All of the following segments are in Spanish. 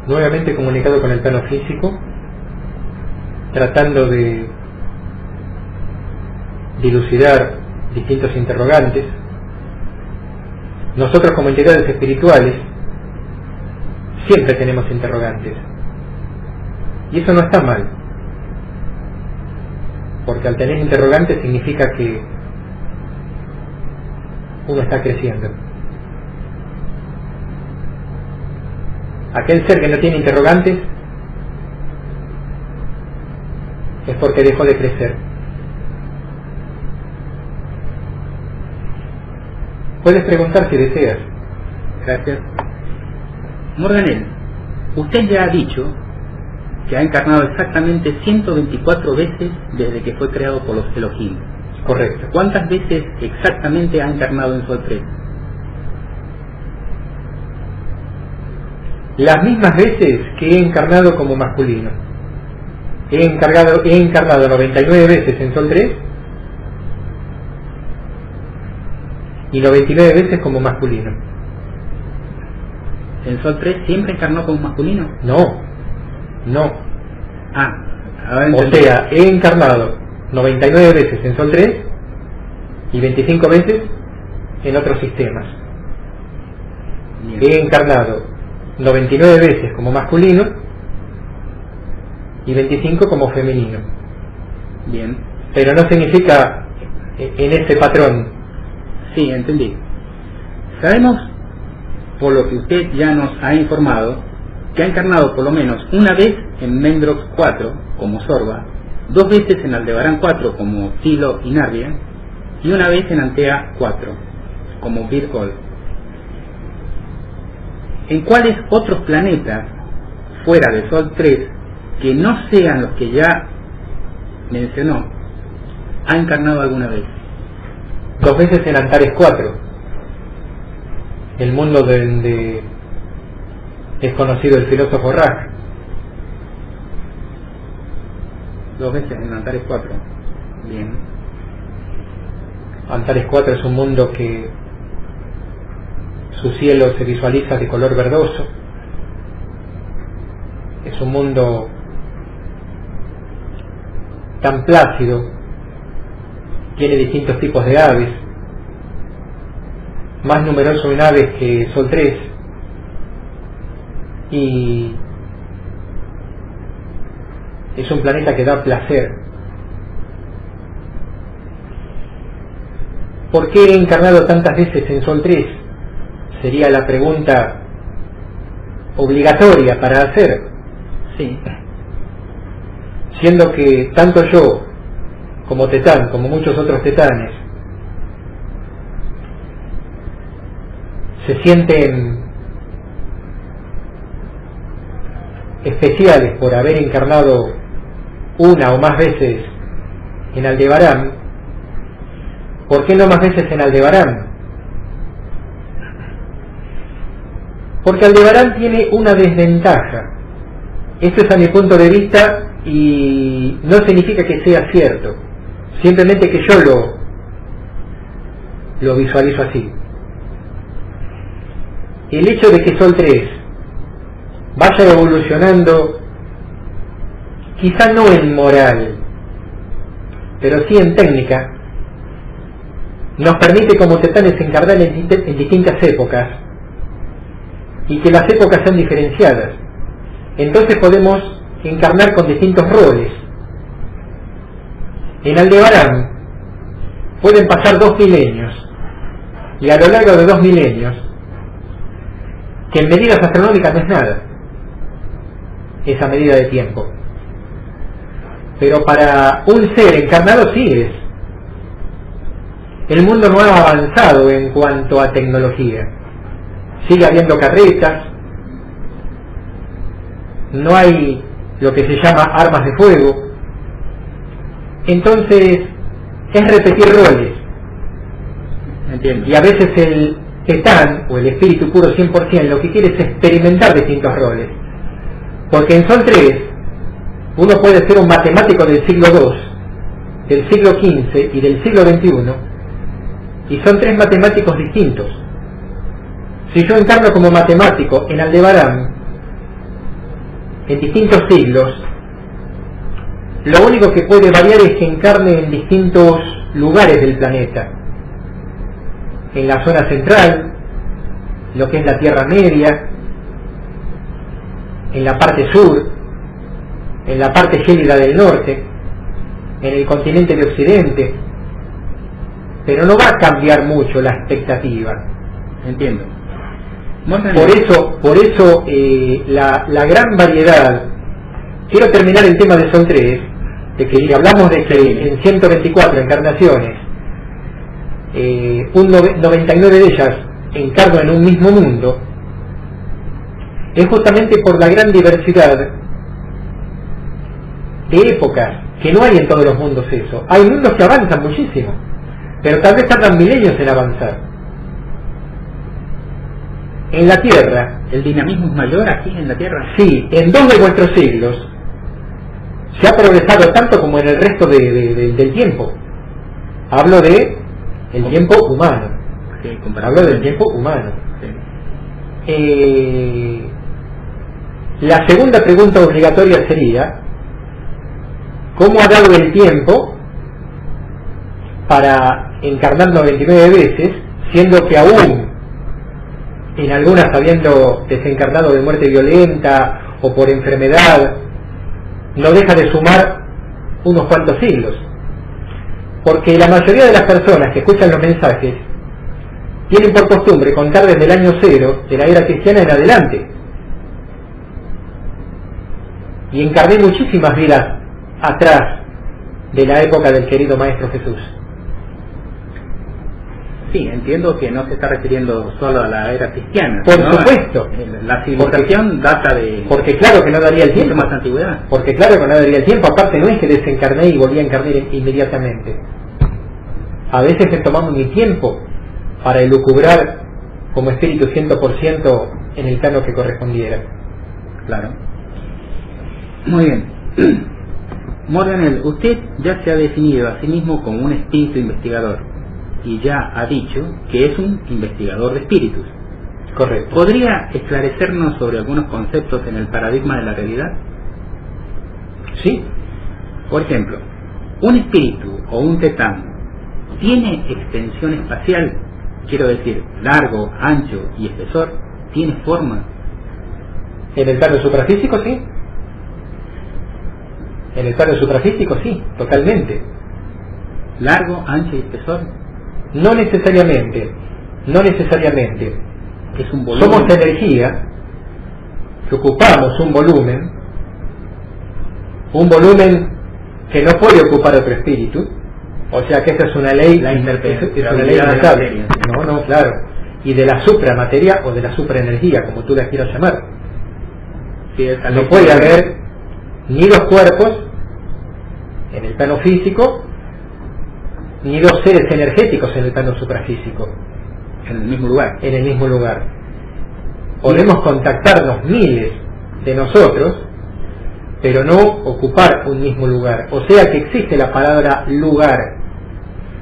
nuevamente comunicado con el plano físico, tratando de dilucidar distintos interrogantes. Nosotros como entidades espirituales siempre tenemos interrogantes, y eso no está mal, porque al tener interrogantes significa que uno está creciendo. Aquel ser que no tiene interrogantes es porque dejó de crecer. Puedes preguntar si deseas. Gracias. Morganel, usted ya ha dicho que ha encarnado exactamente 124 veces desde que fue creado por los Elohim. Correcto. ¿Cuántas veces exactamente ha encarnado en Sol 3? Las mismas veces que he encarnado como masculino. He encarnado 99 veces en Sol 3 y 99 veces como masculino. ¿En Sol 3 siempre encarnó como masculino? No. Ahora O entendí. sea, he encarnado 99 veces en Sol 3 y 25 veces en otros sistemas. Bien. He encarnado 99 veces como masculino y 25 como femenino. Bien. Pero no significa en ese patrón. Sí, entendí. Sabemos, por lo que usted ya nos ha informado, que ha encarnado por lo menos una vez en Mendrox 4 como Sorba, 2 veces en Aldebarán 4 como Tilo y Narvia, y una vez en Antea 4 como Birkol. ¿En cuáles otros planetas fuera de Sol 3 que no sean los que ya mencionó ha encarnado alguna vez? 2 veces en Antares 4, el mundo donde es conocido el filósofo Ra. 2 veces en Antares 4. Bien. Antares 4 es un mundo que su cielo se visualiza de color verdoso. Es un mundo tan plácido, tiene distintos tipos de aves, más numeroso en aves que Sol 3, y es un planeta que da placer. ¿Por qué he encarnado tantas veces en Sol 3? Sería la pregunta obligatoria para hacer. Sí. Siendo que tanto yo como Tetán, como muchos otros tetanes, se sienten especiales por haber encarnado una o más veces en Aldebarán. ¿Por qué no más veces en Aldebarán? Porque Aldebarán tiene una desventaja. Esto es a mi punto de vista y no significa que sea cierto, simplemente que yo lo visualizo así. El hecho de que Sol 3 vaya evolucionando, quizá no en moral, pero sí en técnica, nos permite como tetanes encarnar en distintas épocas, y que las épocas sean diferenciadas. Entonces podemos encarnar con distintos roles. En Aldebarán pueden pasar 2 milenios, y a lo largo de 2 milenios, que en medidas astronómicas no es nada, esa medida de tiempo, pero para un ser encarnado sí es. El mundo no ha avanzado en cuanto a tecnología, sigue habiendo carretas, no hay lo que se llama armas de fuego. Entonces es repetir roles. Entiendo. Y a veces el tetán o el espíritu puro 100% lo que quiere es experimentar distintos roles, porque en Sol 3 uno puede ser un matemático del siglo II, del siglo XV y del siglo XXI, y son 3 matemáticos distintos. Si yo encarno como matemático en Aldebarán, en distintos siglos, lo único que puede variar es que encarne en distintos lugares del planeta. En la zona central, lo que es la Tierra Media, en la parte sur, en la parte gélida del norte, en el continente de Occidente, pero no va a cambiar mucho la expectativa. Entiendo. Por eso la gran variedad. Quiero terminar el tema de Sol 3, de que hablamos de que en 124 encarnaciones, 99 de ellas encarnan en un mismo mundo, es justamente por la gran diversidad de épocas, que no hay en todos los mundos eso. Hay mundos que avanzan muchísimo, pero tal vez tardan milenios en avanzar. En la Tierra, ¿el dinamismo es mayor aquí en la Tierra? Sí, en 2 de vuestros siglos se ha progresado tanto como en el resto del tiempo. Hablo de el tiempo humano. Sí, hablo del tiempo humano. Sí. La segunda pregunta obligatoria sería: ¿cómo ha dado el tiempo para encarnar 99 veces, siendo que aún en algunas habiendo desencarnado de muerte violenta o por enfermedad, no deja de sumar unos cuantos siglos? Porque la mayoría de las personas que escuchan los mensajes tienen por costumbre contar desde el año 0 de la era cristiana en adelante. Y encarné muchísimas vidas atrás de la época del querido Maestro Jesús. Sí, entiendo que no se está refiriendo solo a la era cristiana. Por supuesto. La civilización data de... Porque claro que no daría el tiempo. Más antigüedad. Porque claro que no daría el tiempo. Aparte no es que desencarné y volví a encarnar inmediatamente. A veces me tomamos mi tiempo para elucubrar como espíritu 100% en el plano que correspondiera. Claro. Muy bien. Morganel, usted ya se ha definido a sí mismo como un espíritu investigador y ya ha dicho que es un investigador de espíritus. Correcto. ¿Podría esclarecernos sobre algunos conceptos en el paradigma de la realidad? Sí. Por ejemplo, ¿un espíritu o un tetán tiene extensión espacial? Quiero decir, largo, ancho y espesor. ¿Tiene forma? En el plano suprafísico sí. En el plano suprafísico sí, totalmente. ¿Largo, ancho y espesor? No necesariamente. No necesariamente. Es un volumen. Somos energía que ocupamos un volumen que no puede ocupar otro espíritu. O sea que esta es una ley, la es una ley inmutable. No, claro. Y de la supramateria o de la supraenergía, como tú la quieras llamar. Sí, no puede haber ni dos cuerpos en el plano físico, ni dos seres energéticos en el plano suprafísico. En el mismo lugar. En el mismo lugar. Podemos contactarnos miles de nosotros, pero no ocupar un mismo lugar. O sea que existe la palabra lugar,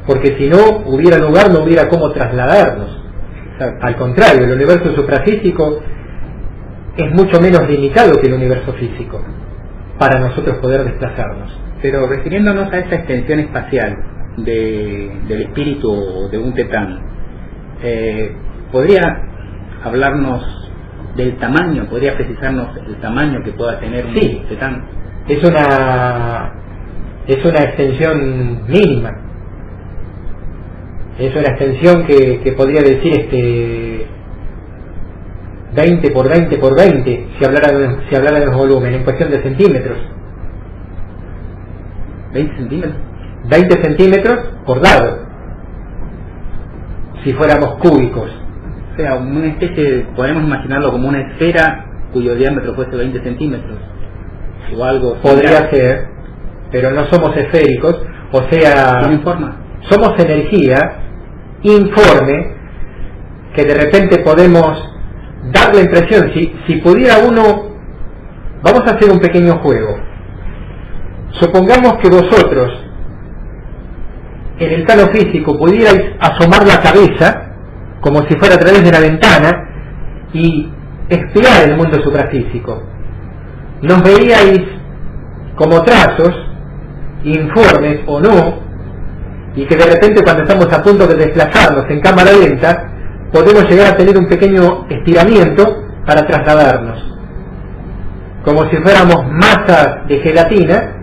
porque si no hubiera lugar no hubiera cómo trasladarnos. Al contrario, el universo suprafísico es mucho menos limitado que el universo físico para nosotros poder desplazarnos. Pero refiriéndonos a esa extensión espacial del espíritu de un tetán, ¿podría hablarnos del tamaño? ¿Podría precisarnos el tamaño que pueda tener un tetán? Es una extensión mínima. Es una extensión que podría decir 20 por 20 por 20 si hablara de los volúmenes, en cuestión de centímetros. 20 centímetros. 20 centímetros por lado, si fuéramos cúbicos. O sea, una especie, podemos imaginarlo como una esfera cuyo diámetro fuese 20 centímetros o algo. Podría ser, pero no somos esféricos, o sea, ¿tienen forma? Somos energía informe que de repente podemos dar la impresión, si pudiera uno, vamos a hacer un pequeño juego. Supongamos que vosotros en el plano físico pudierais asomar la cabeza como si fuera a través de la ventana y espiar el mundo suprafísico. nos veíais como trazos, informes o no, y que de repente cuando estamos a punto de desplazarnos en cámara lenta, podemos llegar a tener un pequeño estiramiento para trasladarnos, como si fuéramos masas de gelatina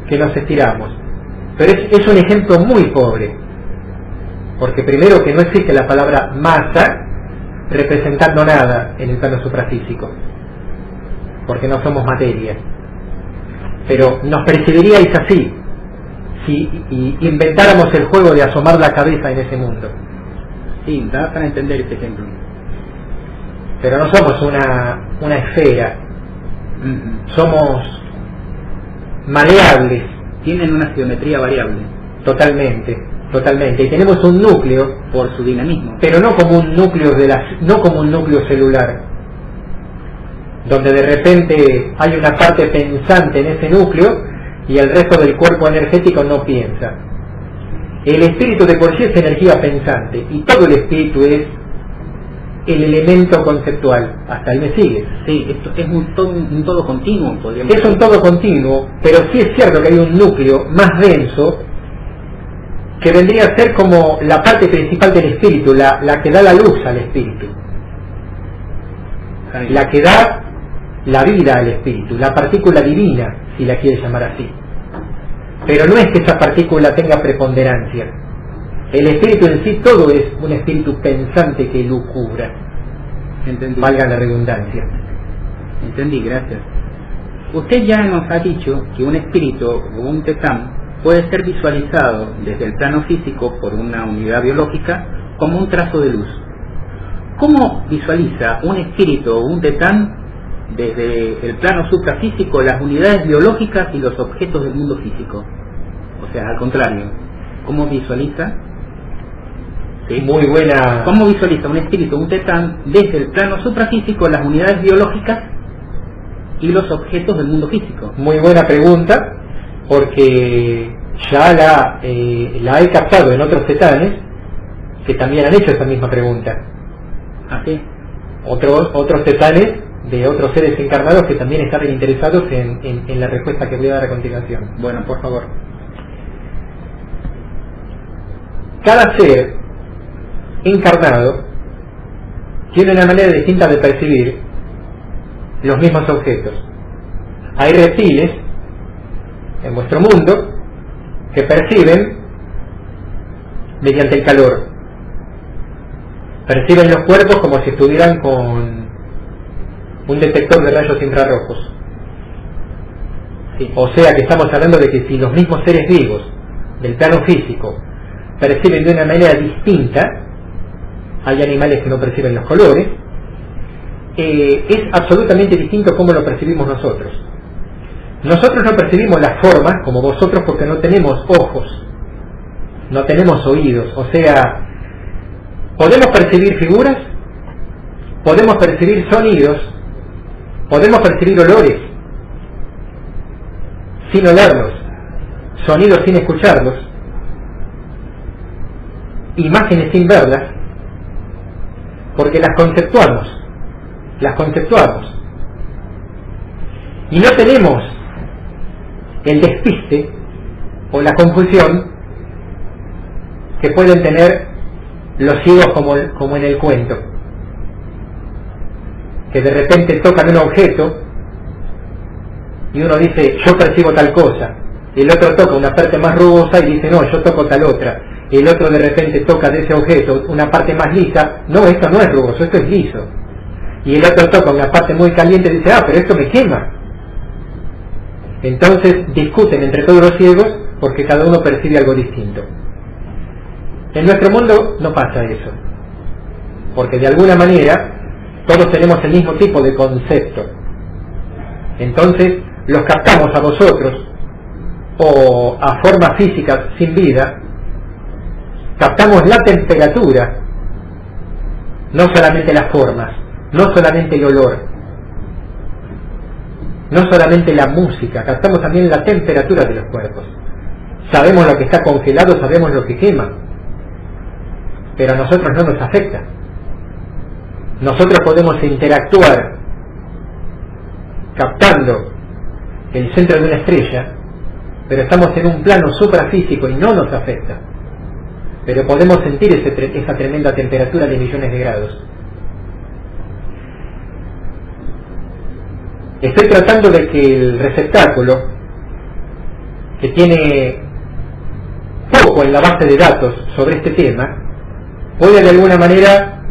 que nos estiramos. Pero es un ejemplo muy pobre, porque primero que no existe la palabra masa representando nada en el plano suprafísico, porque no somos materia. Pero nos percibiríais así si inventáramos el juego de asomar la cabeza en ese mundo. Sí, da para entender este ejemplo. Pero no somos una esfera, somos maleables. Tienen una geometría variable. Totalmente, y tenemos un núcleo por su dinamismo, pero no como un núcleo celular, donde de repente hay una parte pensante en ese núcleo y el resto del cuerpo energético no piensa. El espíritu de por sí es energía pensante y todo el espíritu es el elemento conceptual. Hasta ahí me sigues. Sí, esto es un todo continuo, podríamos decir. Es un todo continuo, pero sí es cierto que hay un núcleo más denso que vendría a ser como la parte principal del espíritu, la que da la luz al espíritu, la que da la vida al espíritu, la partícula divina, si la quieres llamar así. Pero no es que esa partícula tenga preponderancia. El espíritu en sí todo es un espíritu pensante que lucubra. Entendí. Valga la redundancia. Entendí, gracias. Usted ya nos ha dicho que un espíritu o un tetán puede ser visualizado desde el plano físico por una unidad biológica como un trazo de luz. ¿Cómo visualiza un espíritu o un tetán desde el plano suprafísico las unidades biológicas y los objetos del mundo físico? O sea, al contrario, ¿cómo visualiza? ¿Sí? Muy buena. ¿Cómo visualiza un espíritu, un tetán, desde el plano suprafísico las unidades biológicas y los objetos del mundo físico? Muy buena pregunta, porque ya la he captado en otros tetanes que también han hecho esa misma pregunta. ¿Ah, sí? Otros tetanes de otros seres encarnados que también estaban interesados en la respuesta que voy a dar a continuación. Bueno, por favor. Cada ser encarnado tiene una manera distinta de percibir los mismos objetos. Hay reptiles en vuestro mundo que perciben mediante el calor. Perciben los cuerpos como si estuvieran con un detector de rayos infrarrojos. Sí. O sea que estamos hablando de que si los mismos seres vivos del plano físico perciben de una manera distinta, hay animales que no perciben los colores, es absolutamente distinto cómo lo percibimos nosotros. Nosotros no percibimos las formas como vosotros porque no tenemos ojos, no tenemos oídos, o sea, podemos percibir figuras, podemos percibir sonidos, podemos percibir olores sin olerlos, sonidos sin escucharlos, imágenes sin verlas, porque las conceptuamos. Y no tenemos el despiste o la confusión que pueden tener los ciegos como en el cuento, que de repente tocan un objeto y uno dice yo percibo tal cosa, y el otro toca una parte más rugosa y dice no, yo toco tal otra, y el otro de repente toca de ese objeto una parte más lisa, no, esto no es rugoso, esto es liso, y el otro toca una parte muy caliente y dice pero esto me quema. Entonces discuten entre todos los ciegos porque cada uno percibe algo distinto. En nuestro mundo no pasa eso, porque de alguna manera todos tenemos el mismo tipo de concepto. Entonces los captamos a vosotros o a formas físicas sin vida, captamos la temperatura, no solamente las formas, no solamente el olor, no solamente la música, captamos también la temperatura de los cuerpos. Sabemos lo que está congelado, sabemos lo que quema, pero a nosotros no nos afecta. Nosotros podemos interactuar captando el centro de una estrella, pero estamos en un plano suprafísico y no nos afecta. Pero podemos sentir esa tremenda temperatura de millones de grados. Estoy tratando de que el receptáculo, que tiene poco en la base de datos sobre este tema, pueda de alguna manera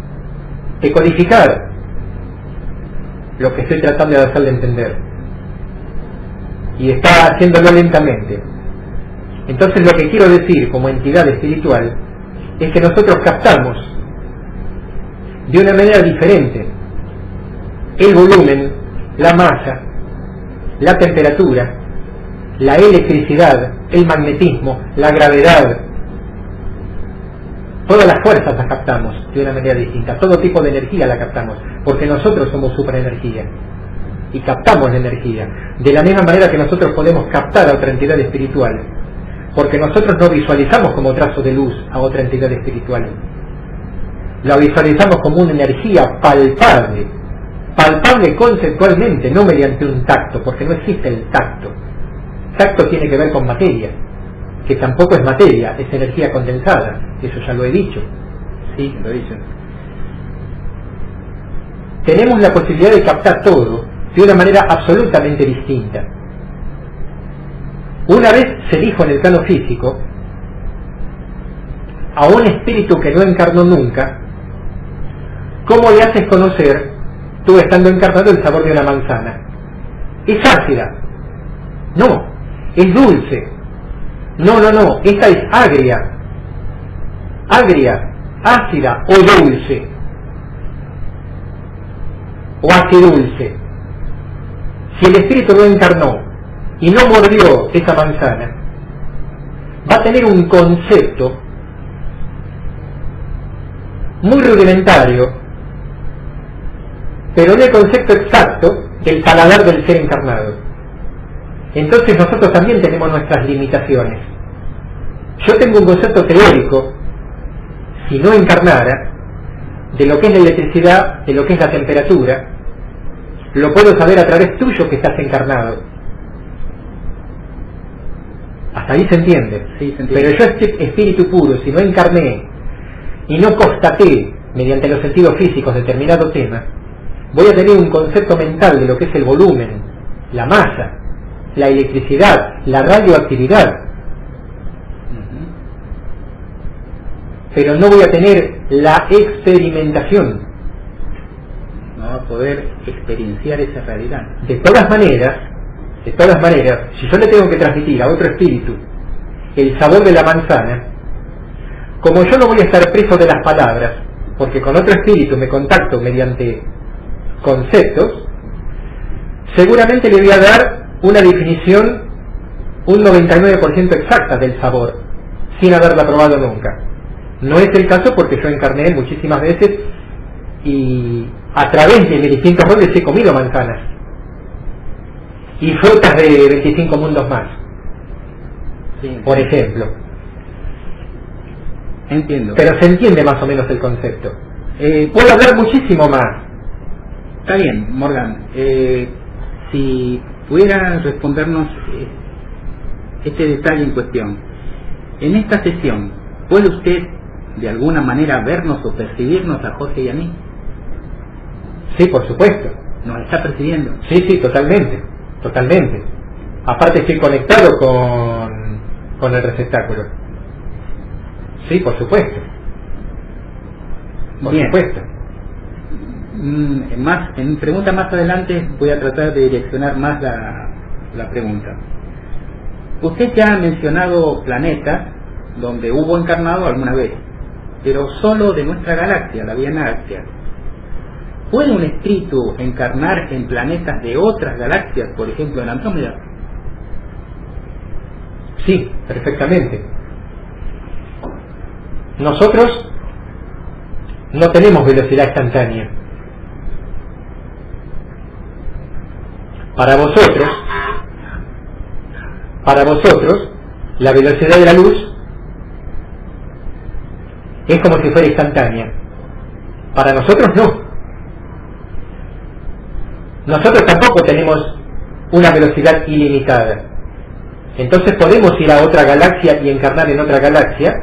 decodificar lo que estoy tratando de hacerle entender. Y está haciéndolo lentamente. Entonces lo que quiero decir como entidad espiritual es que nosotros captamos de una manera diferente el volumen, la masa, la temperatura, la electricidad, el magnetismo, la gravedad. Todas las fuerzas las captamos de una manera distinta, todo tipo de energía la captamos, porque nosotros somos supraenergía y captamos la energía de la misma manera que nosotros podemos captar a otra entidad espiritual, porque nosotros no visualizamos como trazo de luz a otra entidad espiritual, la visualizamos como una energía palpable conceptualmente, no mediante un tacto, porque no existe el tacto. Tacto tiene que ver con materia, que tampoco es materia, es energía condensada, eso ya lo he dicho. Sí, lo he dicho. Tenemos la posibilidad de captar todo de una manera absolutamente distinta. Una vez se dijo en el plano físico a un espíritu que no encarnó nunca, ¿cómo le haces conocer, tú estando encarnado, el sabor de una manzana? Es ácida. No, es dulce. No, esta es agria, ácida o dulce, o agridulce. Si el espíritu no encarnó y no mordió esa manzana, va a tener un concepto muy rudimentario, pero no el concepto exacto del paladar del ser encarnado. Entonces nosotros también tenemos nuestras limitaciones. Yo tengo un concepto teórico, si no encarnara, de lo que es la electricidad, de lo que es la temperatura. Lo puedo saber a través tuyo que estás encarnado. Hasta ahí se entiende. Sí, se entiende. Pero yo, este espíritu puro, si no encarné y no constaté mediante los sentidos físicos determinado tema, voy a tener un concepto mental de lo que es el volumen, la masa, la electricidad, la radioactividad. Pero no voy a tener la experimentación. No va a poder experienciar esa realidad. De todas maneras, si yo le tengo que transmitir a otro espíritu el sabor de la manzana, como yo no voy a estar preso de las palabras, porque con otro espíritu me contacto mediante conceptos, seguramente le voy a dar una definición un 99% exacta del sabor, sin haberla probado nunca. No es el caso porque yo encarné muchísimas veces y a través de mis distintos roles he comido manzanas y frutas de 25 mundos más. Sí, por ejemplo. Entiendo. Pero se entiende más o menos el concepto. Puedo hablar muchísimo más. Está bien, Morgan. Si pudiera respondernos este detalle en cuestión. En esta sesión, ¿puede usted de alguna manera vernos o percibirnos a Jorge y a mí? Sí, por supuesto. ¿Nos está percibiendo? Sí, totalmente. Aparte estoy conectado con el receptáculo. Sí, por supuesto. Bien. En pregunta más adelante voy a tratar de direccionar más la pregunta. Usted ya ha mencionado planetas donde hubo encarnado alguna vez, pero solo de nuestra galaxia, la Vía Láctea. ¿Puede un espíritu encarnar en planetas de otras galaxias, por ejemplo en Andrómeda? Sí, perfectamente. Nosotros no tenemos velocidad instantánea. Para vosotros, la velocidad de la luz es como si fuera instantánea. Para nosotros no. Nosotros tampoco tenemos una velocidad ilimitada. Entonces podemos ir a otra galaxia y encarnar en otra galaxia,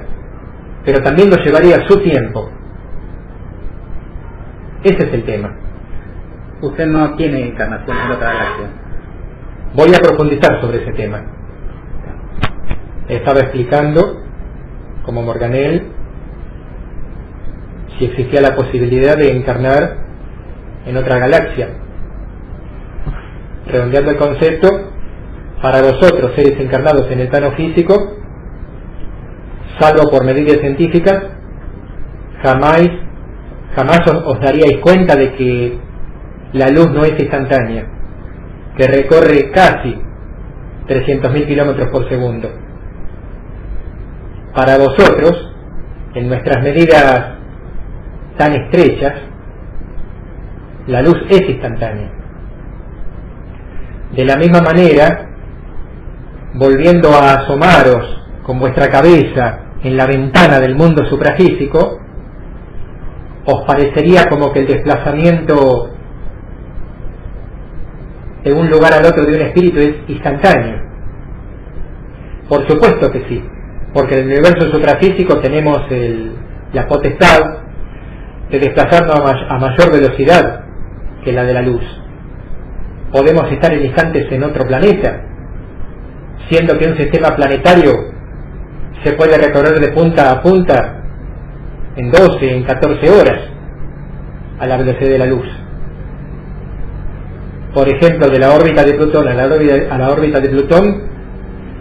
pero también nos llevaría su tiempo. Ese es el tema. Usted no tiene encarnación en otra galaxia. Voy a profundizar sobre ese tema. Estaba explicando, como Morganell, si existía la posibilidad de encarnar en otra galaxia. Redondeando el concepto, para vosotros, seres encarnados en el plano físico, salvo por medidas científicas, jamás os daríais cuenta de que la luz no es instantánea, que recorre casi 300.000 kilómetros por segundo. Para vosotros, en nuestras medidas tan estrechas, la luz es instantánea. De la misma manera, volviendo a asomaros con vuestra cabeza en la ventana del mundo suprafísico, os parecería como que el desplazamiento de un lugar al otro de un espíritu es instantáneo. Por supuesto que sí, porque en el universo suprafísico tenemos la potestad de desplazarnos a mayor velocidad que la de la luz. Podemos estar en instantes en otro planeta, siendo que un sistema planetario se puede recorrer de punta a punta en 12, en 14 horas a la velocidad de la luz. Por ejemplo, de la órbita de Plutón a la órbita de Plutón,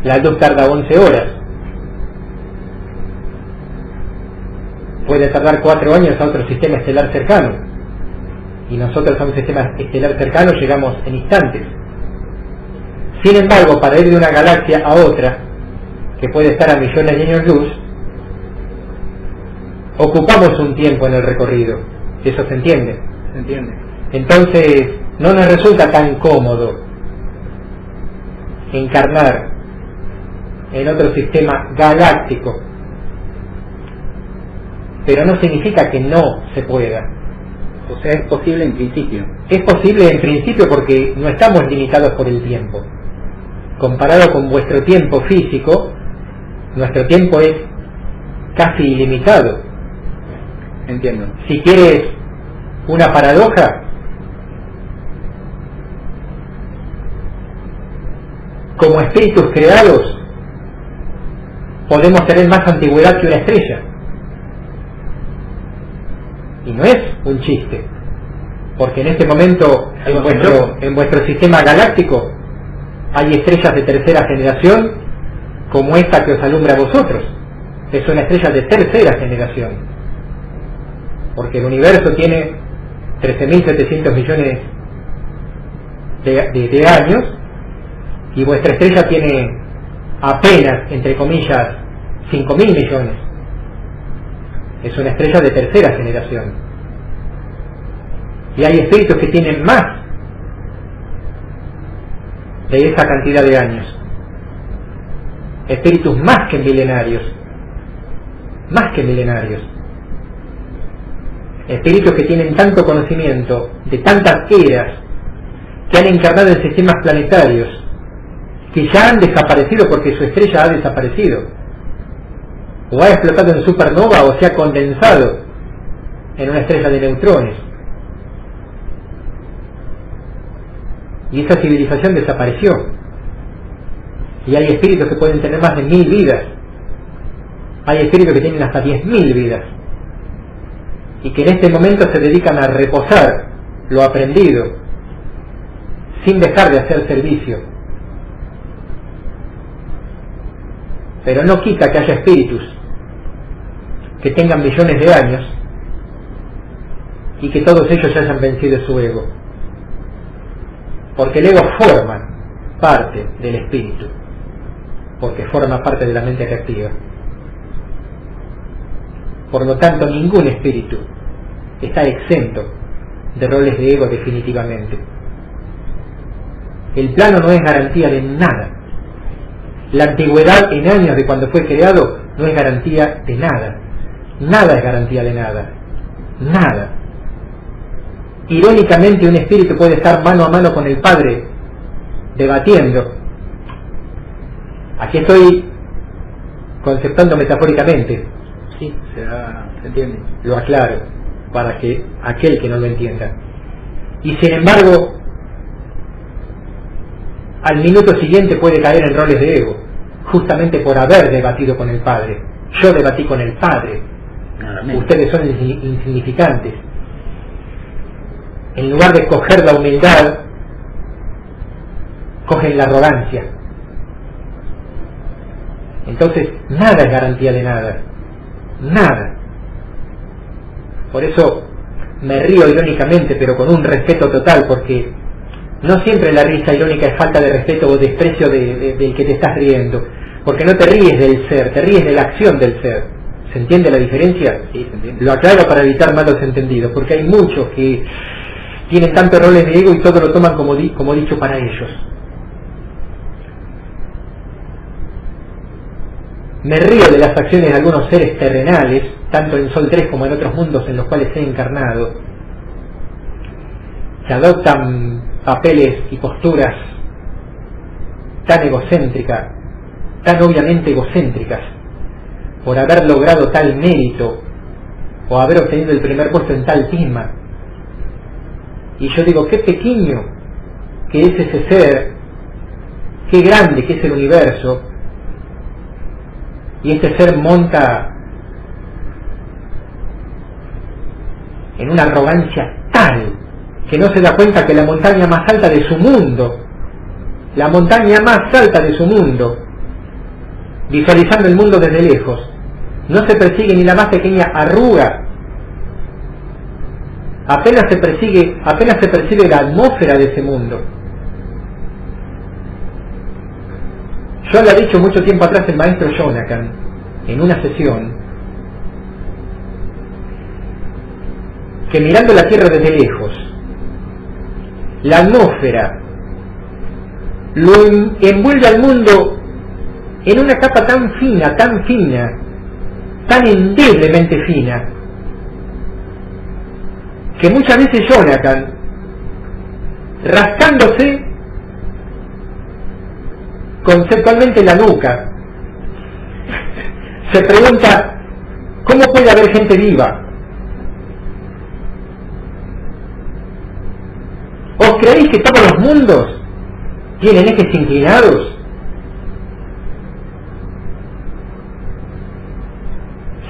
la luz tarda 11 horas. Puede tardar 4 años a otro sistema estelar cercano, y nosotros a un sistema estelar cercano llegamos en instantes. Sin embargo, para ir de una galaxia a otra, que puede estar a millones de años luz, ocupamos un tiempo en el recorrido. ¿Eso se entiende? ¿Se entiende? Entonces, no nos resulta tan cómodo encarnar en otro sistema galáctico, pero no significa que no se pueda. O sea, es posible en principio. Es posible en principio porque no estamos limitados por el tiempo. Comparado con vuestro tiempo físico, nuestro tiempo es casi ilimitado. Entiendo. Si quieres una paradoja, como espíritus creados, podemos tener más antigüedad que una estrella. Y no es un chiste, porque en este momento en vuestro sistema galáctico hay estrellas de tercera generación como esta que os alumbra a vosotros. Es una estrella de tercera generación, porque el universo tiene 13.700 millones de años, y vuestra estrella tiene apenas, entre comillas, 5.000 millones. Es una estrella de tercera generación. Y hay espíritus que tienen más de esa cantidad de años. Espíritus más que milenarios. Más que milenarios. Espíritus que tienen tanto conocimiento de tantas eras, que han encarnado en sistemas planetarios, que ya han desaparecido porque su estrella ha desaparecido, o ha explotado en supernova, o se ha condensado en una estrella de neutrones, y esa civilización desapareció. Y hay espíritus que pueden tener más de 1000 vidas, hay espíritus que tienen hasta 10.000 vidas, y que en este momento se dedican a reposar lo aprendido sin dejar de hacer servicio. Pero no quita que haya espíritus que tengan millones de años y que todos ellos hayan vencido su ego, porque el ego forma parte del espíritu, porque forma parte de la mente reactiva. Por lo tanto, ningún espíritu está exento de roles de ego definitivamente. El plano no es garantía de nada. La antigüedad en años de cuando fue creado no es garantía de nada. Nada es garantía de nada. Nada. Irónicamente, un espíritu puede estar mano a mano con el Padre debatiendo. Aquí estoy conceptando metafóricamente. Sí, se entiende. Lo aclaro, para que aquel que no lo entienda. Y sin embargo, al minuto siguiente puede caer en roles de ego, justamente por haber debatido con el Padre. Yo debatí con el Padre. Ustedes son insignificantes. En lugar de coger la humildad, cogen la arrogancia. Entonces, nada es garantía de nada. Nada. Por eso me río irónicamente, pero con un respeto total, porque no siempre la risa irónica es falta de respeto o desprecio del que te estás riendo, porque no te ríes del ser, te ríes de la acción del ser. ¿Se entiende la diferencia? Sí, se entiende. Lo aclaro para evitar malos entendidos, porque hay muchos que tienen tantos roles de ego y todo lo toman como dicho para ellos. Me río de las acciones de algunos seres terrenales, tanto en Sol 3 como en otros mundos en los cuales he encarnado, que adoptan papeles y posturas tan egocéntricas, tan obviamente egocéntricas, por haber logrado tal mérito o haber obtenido el primer puesto en tal tema. Y yo digo, qué pequeño que es ese ser, qué grande que es el universo, y este ser monta en una arrogancia tal que no se da cuenta que la montaña más alta de su mundo, la montaña más alta de su mundo, visualizando el mundo desde lejos, no se persigue ni la más pequeña arruga, apenas se percibe la atmósfera de ese mundo. Yo le he dicho mucho tiempo atrás el maestro Jonathan, en una sesión, que mirando la Tierra desde lejos, la atmósfera lo envuelve al mundo en una capa tan fina, tan endeblemente fina, que muchas veces Jonathan, rascándose conceptualmente la nuca, se pregunta, ¿cómo puede haber gente viva? ¿Os creéis que todos los mundos tienen ejes inclinados?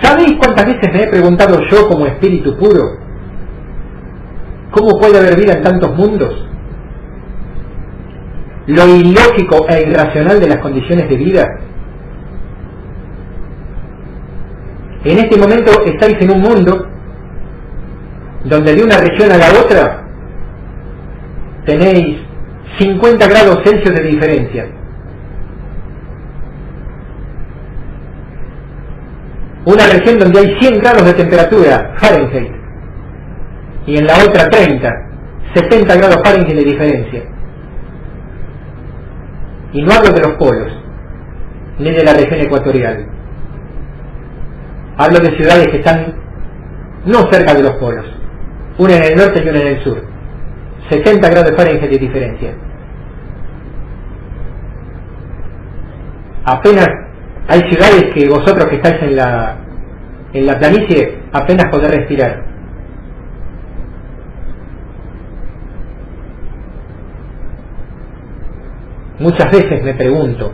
¿Sabéis cuántas veces me he preguntado yo como espíritu puro? ¿Cómo puede haber vida en tantos mundos? Lo ilógico e irracional de las condiciones de vida. En este momento estáis en un mundo donde de una región a la otra tenéis 50 grados Celsius de diferencia. Una región donde hay 100 grados de temperatura Fahrenheit y en la otra 30, 70 grados Fahrenheit de diferencia. Y no hablo de los polos, ni de la región ecuatorial. Hablo de ciudades que están no cerca de los polos, una en el norte y una en el sur. 70 grados Fahrenheit de diferencia. Apenas hay ciudades que vosotros que estáis en la planicie apenas podéis respirar. Muchas veces me pregunto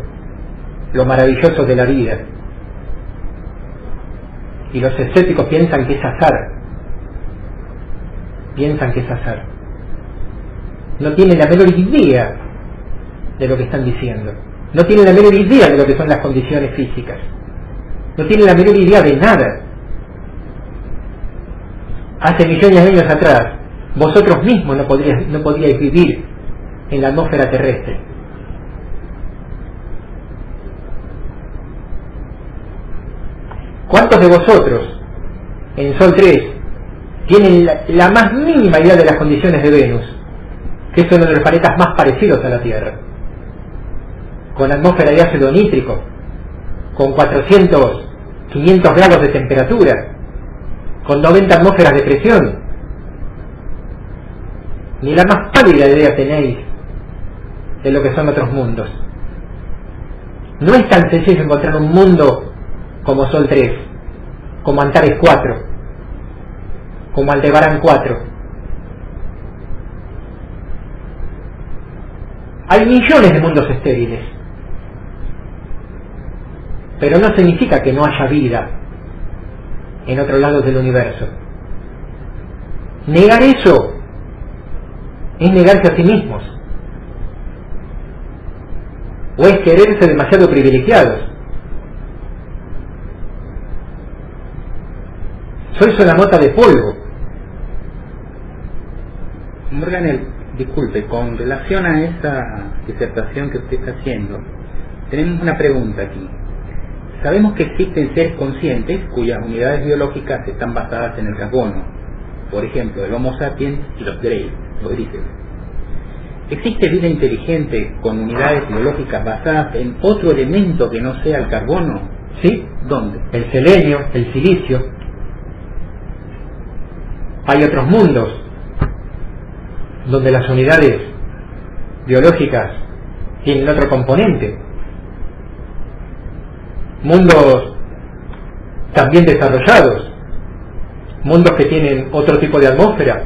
lo maravilloso de la vida, y los escépticos piensan que es azar, no tienen la menor idea de lo que están diciendo, no tienen la menor idea de lo que son las condiciones físicas, no tienen la menor idea de nada. Hace millones de años atrás vosotros mismos no podíais vivir en la atmósfera terrestre. ¿Cuántos de vosotros en Sol 3 tienen la más mínima idea de las condiciones de Venus, que es uno de los planetas más parecidos a la Tierra, con atmósfera de ácido nítrico, con 400, 500 grados de temperatura, con 90 atmósferas de presión? Ni la más pálida idea tenéis de lo que son otros mundos. No es tan sencillo encontrar un mundo como Sol 3, como Antares 4, como Aldebarán 4. Hay millones de mundos estériles, pero no significa que no haya vida en otros lados del universo. Negar eso es negarse a sí mismos, o es quererse demasiado privilegiados. Sois una mota de polvo. Morgan, disculpe, con relación a esa disertación que usted está haciendo, tenemos una pregunta aquí. Sabemos que existen seres conscientes cuyas unidades biológicas están basadas en el carbono, por ejemplo, el Homo sapiens y los grises. ¿Existe vida inteligente con unidades biológicas basadas en otro elemento que no sea el carbono? ¿Sí? ¿Dónde? El selenio, el silicio. Hay otros mundos donde las unidades biológicas tienen otro componente. Mundos también desarrollados, mundos que tienen otro tipo de atmósfera,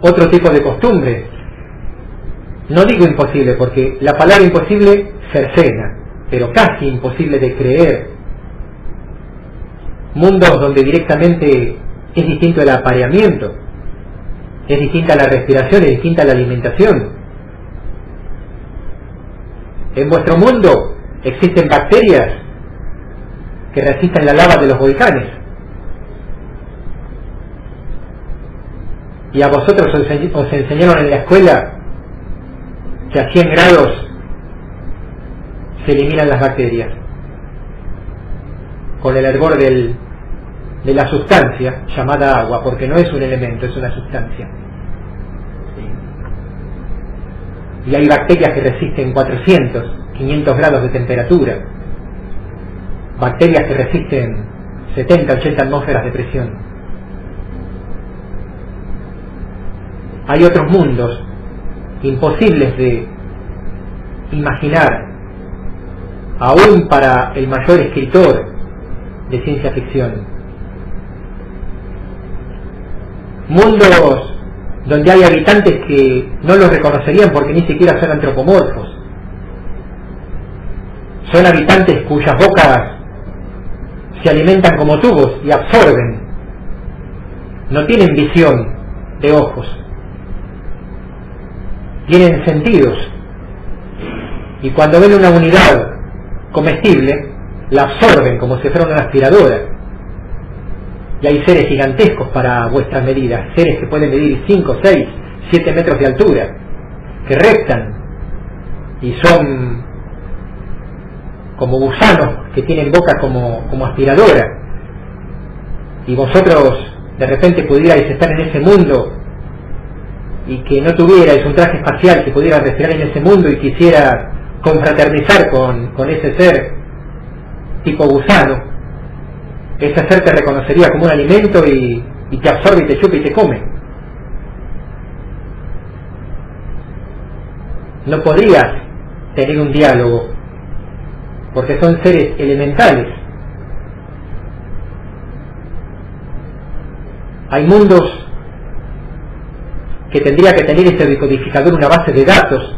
otro tipo de costumbres. No digo imposible, porque la palabra imposible cercena, pero casi imposible de creer. Mundos donde directamente es distinto el apareamiento, es distinta la respiración, es distinta la alimentación. En vuestro mundo existen bacterias que resisten la lava de los volcanes, y a vosotros os enseñaron en la escuela que a 100 grados se eliminan las bacterias con el hervor de la sustancia llamada agua, porque no es un elemento, es una sustancia. Y hay bacterias que resisten 400, 500 grados de temperatura, bacterias que resisten 70, 80 atmósferas de presión. Hay otros mundos imposibles de imaginar, aún para el mayor escritor de ciencia ficción. Mundos donde hay habitantes que no los reconocerían porque ni siquiera son antropomorfos. Son habitantes cuyas bocas se alimentan como tubos y absorben. No tienen visión de ojos. Tienen sentidos. Y cuando ven una unidad comestible, la absorben como si fuera una aspiradora. Y hay seres gigantescos para vuestras medidas, seres que pueden medir 5, 6, 7 metros de altura, que reptan y son como gusanos que tienen boca como aspiradora. Y vosotros de repente pudierais estar en ese mundo y que no tuvierais un traje espacial que pudiera respirar en ese mundo y quisiera confraternizar con ese ser tipo gusano. Ese ser te reconocería como un alimento y te absorbe y te chupa y te come. No podrías tener un diálogo, porque son seres elementales. Hay mundos que tendría que tener ese decodificador, una base de datos,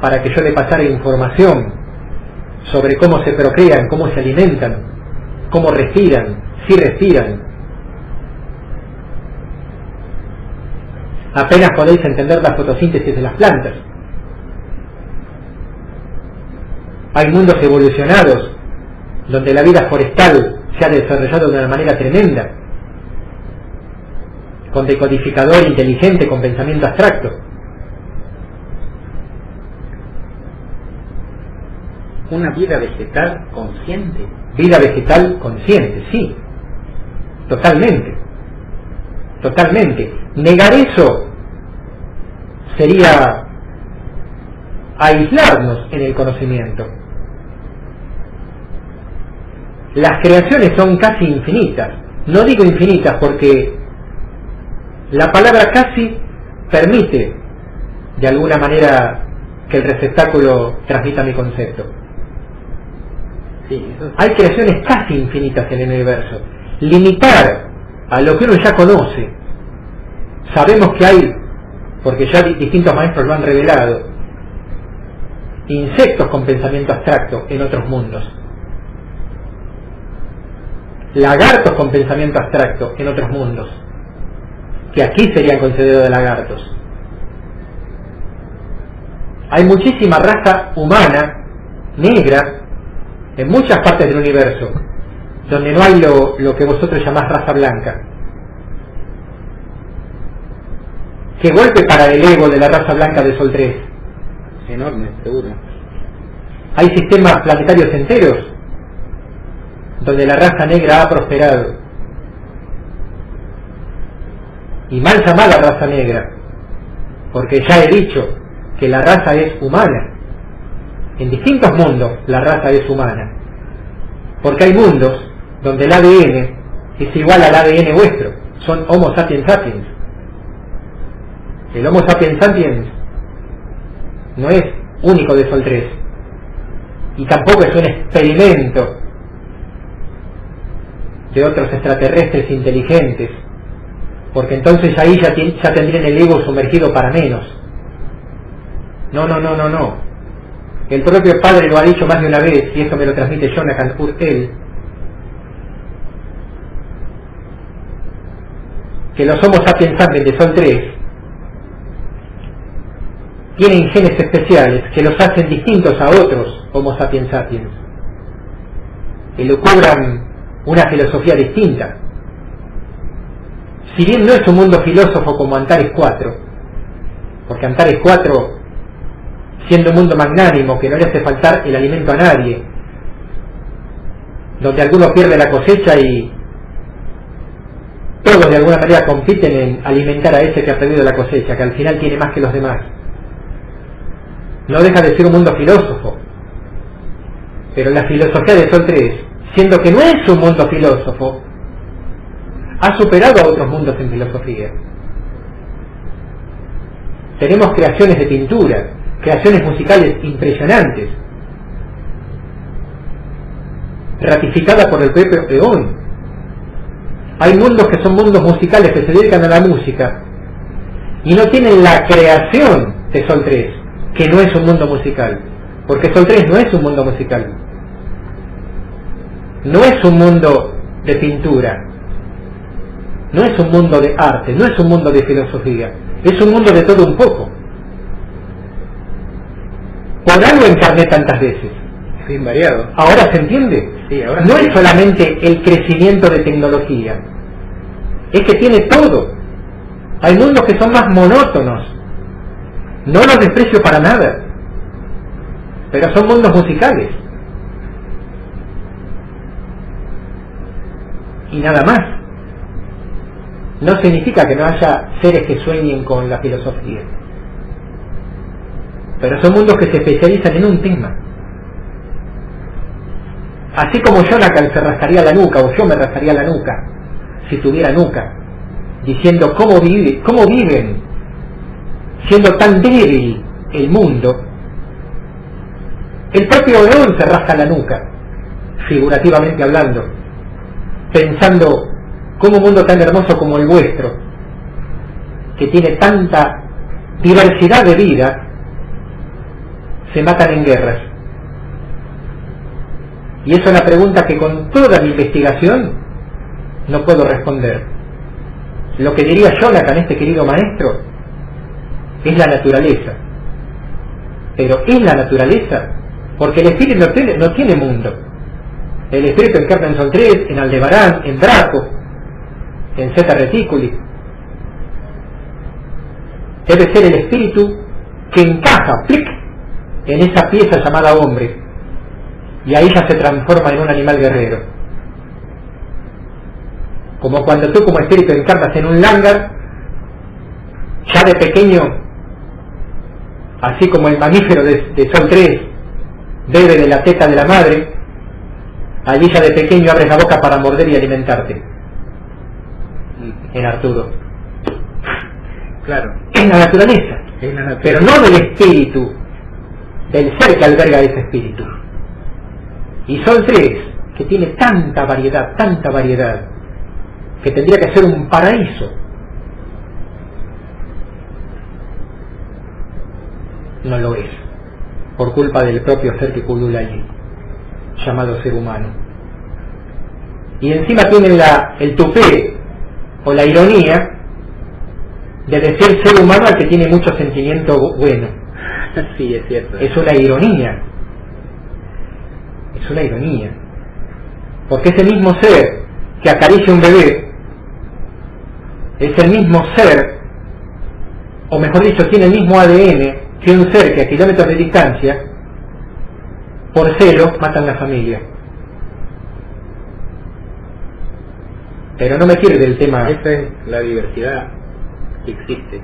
para que yo le pasara información sobre cómo se procrean, cómo se alimentan, cómo respiran, si respiran. Apenas podéis entender la fotosíntesis de las plantas. Hay mundos evolucionados donde la vida forestal se ha desarrollado de una manera tremenda, con decodificador inteligente, con pensamiento abstracto. ¿Una vida vegetal consciente? Vida vegetal consciente, sí, totalmente, totalmente. Negar eso sería aislarnos en el conocimiento. Las creaciones son casi infinitas. No digo infinitas porque la palabra casi permite de alguna manera que el receptáculo transmita mi concepto. Sí, eso... Hay creaciones casi infinitas en el universo. Limitar a lo que uno ya conoce. Sabemos que hay, porque ya distintos maestros lo han revelado, insectos con pensamiento abstracto en otros mundos. Lagartos con pensamiento abstracto en otros mundos, que aquí serían considerados de lagartos. Hay muchísima raza humana, negra, en muchas partes del universo, donde no hay lo que vosotros llamás raza blanca. ¿Qué golpe para el ego de la raza blanca de Sol 3? Enorme, seguro. Hay sistemas planetarios enteros donde la raza negra ha prosperado. Y mal llamada raza negra, porque ya he dicho que la raza es humana. En distintos mundos la raza es humana, porque hay mundos donde el ADN es igual al ADN vuestro, son Homo sapiens sapiens. El Homo sapiens sapiens no es único de Sol 3, y tampoco es un experimento de otros extraterrestres inteligentes, porque entonces ahí ya tendrían el ego sumergido para menos. No. El propio Padre lo ha dicho más de una vez, y esto me lo transmite Jonathan Urtel, que los Homo sapiens sapiens de Sol 3 tienen genes especiales que los hacen distintos a otros Homo sapiens sapiens, que lo cubran una filosofía distinta. Si bien no es un mundo filósofo como Antares 4, porque Antares 4, siendo un mundo magnánimo que no le hace faltar el alimento a nadie, donde alguno pierde la cosecha y todos de alguna manera compiten en alimentar a ese que ha perdido la cosecha, que al final tiene más que los demás, no deja de ser un mundo filósofo. Pero la filosofía de Sol 3, siendo que no es un mundo filósofo, ha superado a otros mundos en filosofía. Tenemos creaciones de pintura, creaciones musicales impresionantes, ratificadas por el propio Eón. Hay mundos que son mundos musicales que se dedican a la música y no tienen la creación de Sol 3, que no es un mundo musical, porque Sol 3 no es un mundo musical, no es un mundo de pintura, no es un mundo de arte, no es un mundo de filosofía, es un mundo de todo un poco. Por algo encarné tantas veces. Bien variado. ¿Ahora se entiende? Sí, ahora no sí. Es solamente el crecimiento de tecnología, es que tiene todo. Hay mundos que son más monótonos, no los desprecio para nada, pero son mundos musicales y nada más. No significa que no haya seres que sueñen con la filosofía, pero son mundos que se especializan en un tema. Así como Jonathan se rascaría la nuca, o yo me rascaría la nuca si tuviera nuca, diciendo cómo viven siendo tan débil el mundo, el propio Eón se rasca la nuca, figurativamente hablando, pensando cómo un mundo tan hermoso como el vuestro, que tiene tanta diversidad de vida, se matan en guerras. Y es una pregunta que con toda mi investigación no puedo responder. Lo que diría Jonathan, este querido maestro, es la naturaleza. Pero es la naturaleza, porque el espíritu no tiene mundo. El espíritu encarna en Sol 3, en Aldebarán, en Draco, en Zeta Reticuli. Debe ser el espíritu que encaja, plic, en esa pieza llamada hombre, y ahí ya se transforma en un animal guerrero. Como cuando tú como espíritu encarnas en un langar, ya de pequeño, así como el mamífero de Sol 3 bebe de la teta de la madre, allí ya de pequeño abres la boca para morder y alimentarte. En Arturo. Claro. Es la naturaleza. pero no del espíritu, del ser que alberga ese espíritu. Y Sol 3, que tiene tanta variedad, que tendría que ser un paraíso, no lo es, por culpa del propio ser que pulula allí, llamado ser humano. Y encima tienen el tupé o la ironía de decir ser humano al que tiene mucho sentimiento bueno. Sí, es cierto. Es una ironía. Es una ironía. Porque ese mismo ser que acaricia un bebé es el mismo ser, o mejor dicho, tiene el mismo ADN que un ser que a kilómetros de distancia, por celos, mata a una familia. Pero no me quiere del tema. Esa es la diversidad que existe.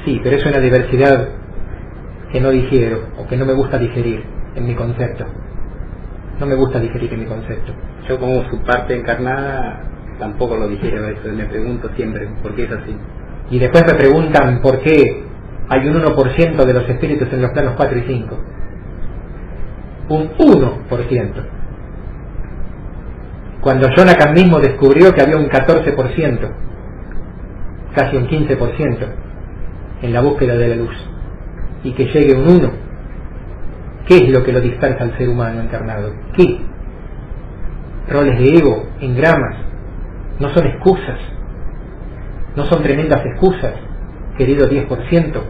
Sí, pero es una diversidad que no digiero, o que no me gusta digerir en mi concepto. No me gusta digerir en mi concepto. Yo, como su parte encarnada, tampoco lo digiero eso. Me pregunto siempre por qué es así. Y después me preguntan por qué hay un 1% de los espíritus en los planos 4 y 5. Un 1%. Cuando Jonathan mismo descubrió que había un 14%, casi un 15%, en la búsqueda de la luz, y que llegue un 1, ¿qué es lo que lo dispersa al ser humano encarnado? ¿Qué? Roles de ego, engramas, no son excusas, no son tremendas excusas, querido 10%.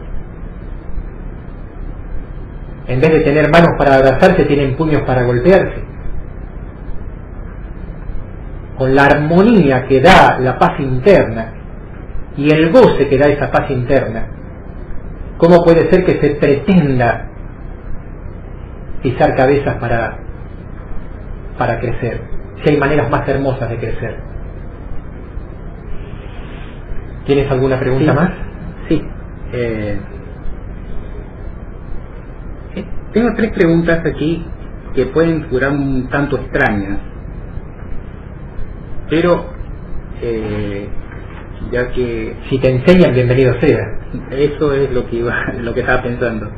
En vez de tener manos para abrazarse, tienen puños para golpearse. Con la armonía que da la paz interna y el goce que da esa paz interna, ¿cómo puede ser que se pretenda pisar cabezas para crecer? Si hay maneras más hermosas de crecer. ¿Tienes alguna pregunta más? Sí. Tengo 3 preguntas aquí que pueden figurar un tanto extrañas, pero ya que si te enseñan, bienvenido sea. Eso es lo que estaba pensando.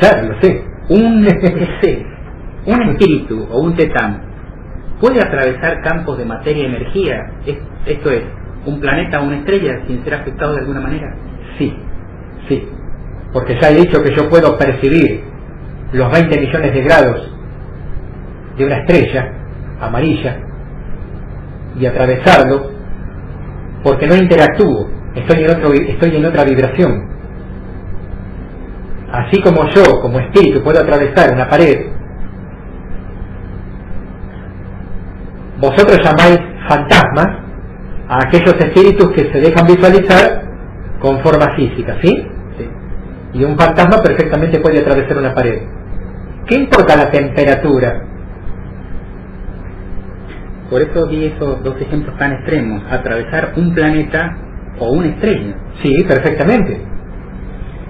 Claro, lo sé. Un espíritu o un tetán puede atravesar campos de materia y energía. Esto es, un planeta o una estrella sin ser afectado de alguna manera. Sí, sí. Porque ya he dicho que yo puedo percibir los 20 millones de grados de una estrella amarilla y atravesarlo, porque no interactúo, estoy en otra vibración. Así como yo, como espíritu, puedo atravesar una pared, vosotros llamáis fantasmas a aquellos espíritus que se dejan visualizar con forma física, ¿sí? Sí. Y un fantasma perfectamente puede atravesar una pared. ¿Qué importa la temperatura? Por eso di esos 2 ejemplos tan extremos: atravesar un planeta o una estrella. Sí, perfectamente.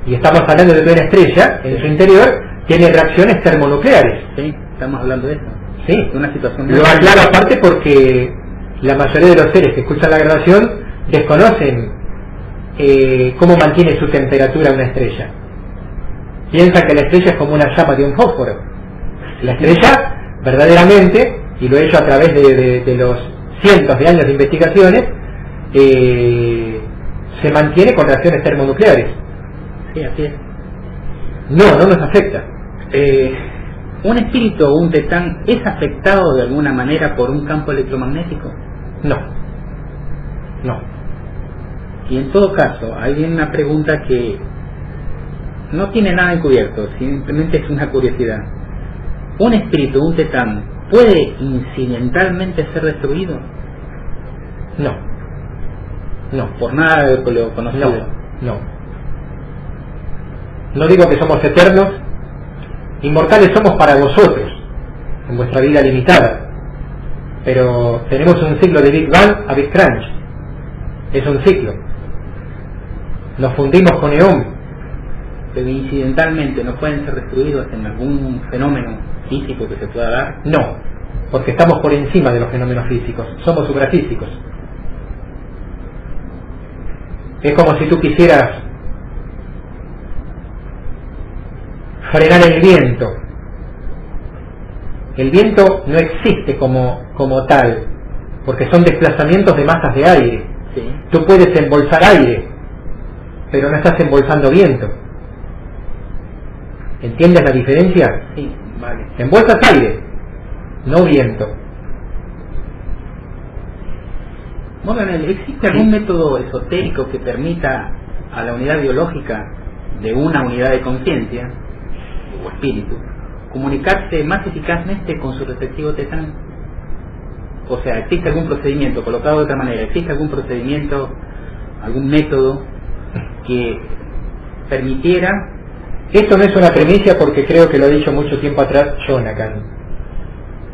Y estamos hablando de una estrella, en su interior tiene reacciones termonucleares. Sí, estamos hablando de eso. Sí, de una situación. Lo aclaro aparte porque la mayoría de los seres que escuchan la grabación desconocen cómo mantiene su temperatura una estrella. Piensan que la estrella es como una llama de un fósforo. La estrella, verdaderamente, y lo he hecho a través de los cientos de años de investigaciones, se mantiene con reacciones termonucleares. Sí, así es. No nos afecta. ¿Un espíritu o un tetán es afectado de alguna manera por un campo electromagnético? No. Y en todo caso, hay una pregunta que no tiene nada encubierto, simplemente es una curiosidad. ¿Un espíritu o un tetán puede incidentalmente ser destruido? No. Por nada de lo conocido. No digo que somos eternos. Inmortales somos para vosotros, en vuestra vida limitada. Pero tenemos un ciclo de Big Bang a Big Crunch. Es un ciclo. Nos fundimos con Eón. Pero incidentalmente no pueden ser destruidos en algún fenómeno físico que se pueda dar. No, porque estamos por encima de los fenómenos físicos. Somos suprafísicos. Es como si tú quisieras frenar el viento. El viento no existe como tal, porque son desplazamientos de masas de aire. Sí. Tú puedes embolsar aire, pero no estás embolsando viento. ¿Entiendes la diferencia? Sí, vale. Embolsas aire, no viento. Bueno, ¿existe algún método esotérico que permita a la unidad biológica de una unidad de conciencia o espíritu comunicarse más eficazmente con su respectivo tetán? O sea, ¿existe algún procedimiento, colocado de otra manera, existe algún procedimiento, algún método que permitiera? Esto no es una premisa porque creo que lo ha dicho mucho tiempo atrás Jonathan,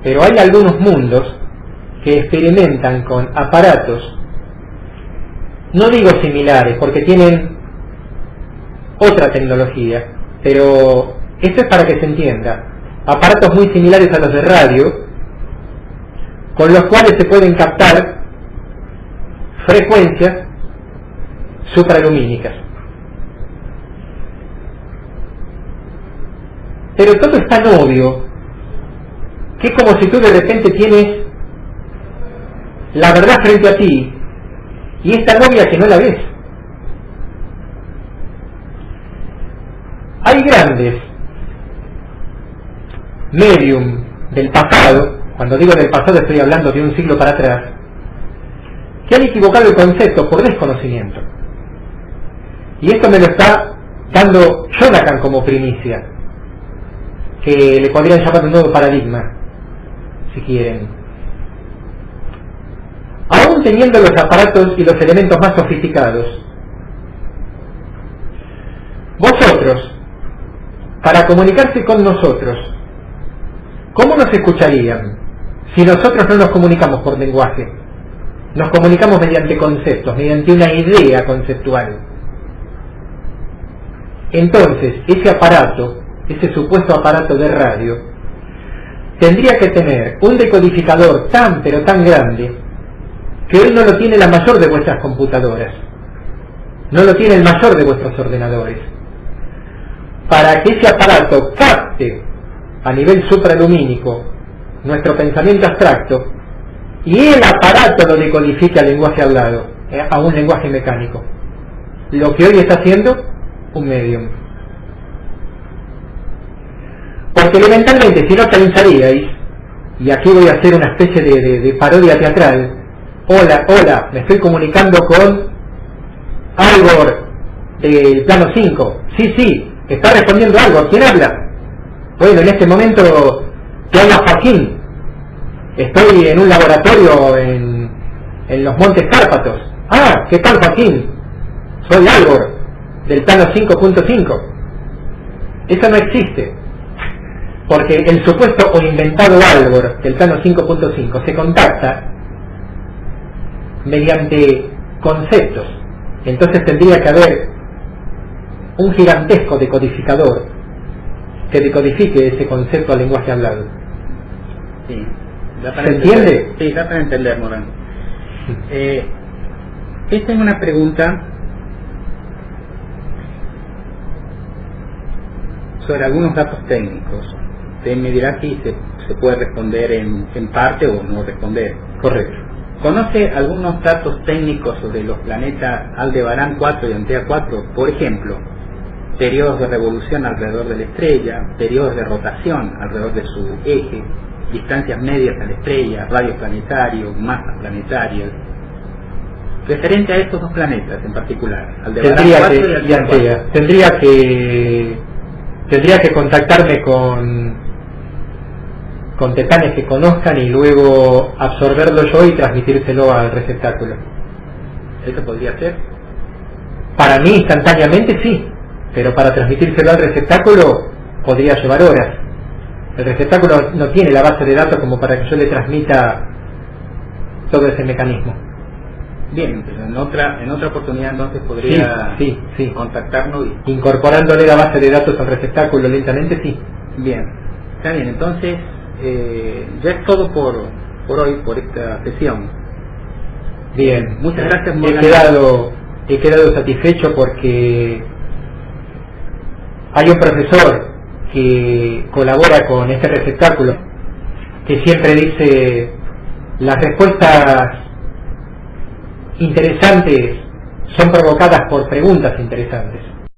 pero hay algunos mundos que experimentan con aparatos, no digo similares porque tienen otra tecnología, pero esto es para que se entienda, aparatos muy similares a los de radio, con los cuales se pueden captar frecuencias supralumínicas. Pero todo es tan obvio que es como si tú de repente tienes la verdad frente a ti y es tan obvia que no la ves. Hay grandes medium del pasado, cuando digo del pasado estoy hablando de un siglo para atrás, que han equivocado el concepto por desconocimiento. Y esto me lo está dando Jonathan como primicia, que le podrían llamar un nuevo paradigma, si quieren. Aún teniendo los aparatos y los elementos más sofisticados, vosotros, para comunicarse con nosotros, ¿cómo nos escucharían si nosotros no nos comunicamos por lenguaje? Nos comunicamos mediante conceptos, mediante una idea conceptual. Entonces, ese aparato, ese supuesto aparato de radio, tendría que tener un decodificador tan pero tan grande que hoy no lo tiene la mayor de vuestras computadoras, no lo tiene el mayor de vuestros ordenadores, para que ese aparato capte a nivel supralumínico nuestro pensamiento abstracto y el aparato lo decodifique al lenguaje hablado, a un lenguaje mecánico, lo que hoy está haciendo un medium. Porque elementalmente, si no pensaríais, y aquí voy a hacer una especie de parodia teatral, hola, me estoy comunicando con Algor del plano 5, sí, está respondiendo Algor, ¿quién habla? Bueno, en este momento te habla Joaquín, estoy en un laboratorio en los Montes Cárpatos. Ah, ¿qué tal Joaquín? Soy Algor del plano 5.5. Eso no existe, porque el supuesto o inventado Algor del plano 5.5 se contacta mediante conceptos. Entonces tendría que haber un gigantesco decodificador que decodifique ese concepto al lenguaje hablado. Sí. ¿Se entiende? Sí, da para entender, Morán. Esta es una pregunta sobre algunos datos técnicos. Usted me dirá si se puede responder en parte o no responder. Correcto. ¿Conoce algunos datos técnicos sobre los planetas Aldebarán 4 y Antea 4? Por ejemplo, periodos de revolución alrededor de la estrella, periodos de rotación alrededor de su eje, distancias medias a la estrella, radios planetarios, masas planetarias. Referente a estos dos planetas en particular, Aldebarán 4 y Antea 4. Tendría que contactarme con tetanes que conozcan y luego absorberlo yo y transmitírselo al receptáculo. ¿Eso podría ser? Para mí instantáneamente sí, pero para transmitírselo al receptáculo podría llevar horas. El receptáculo no tiene la base de datos como para que yo le transmita todo ese mecanismo. Bien, pero en otra oportunidad entonces podría sí. contactarnos y... Incorporándole la base de datos al receptáculo lentamente, sí. Bien, está bien, entonces ya es todo por hoy, por esta sesión. Bien, muchas gracias. He quedado satisfecho porque hay un profesor que colabora con este receptáculo, que siempre dice: las respuestas interesantes son provocadas por preguntas interesantes.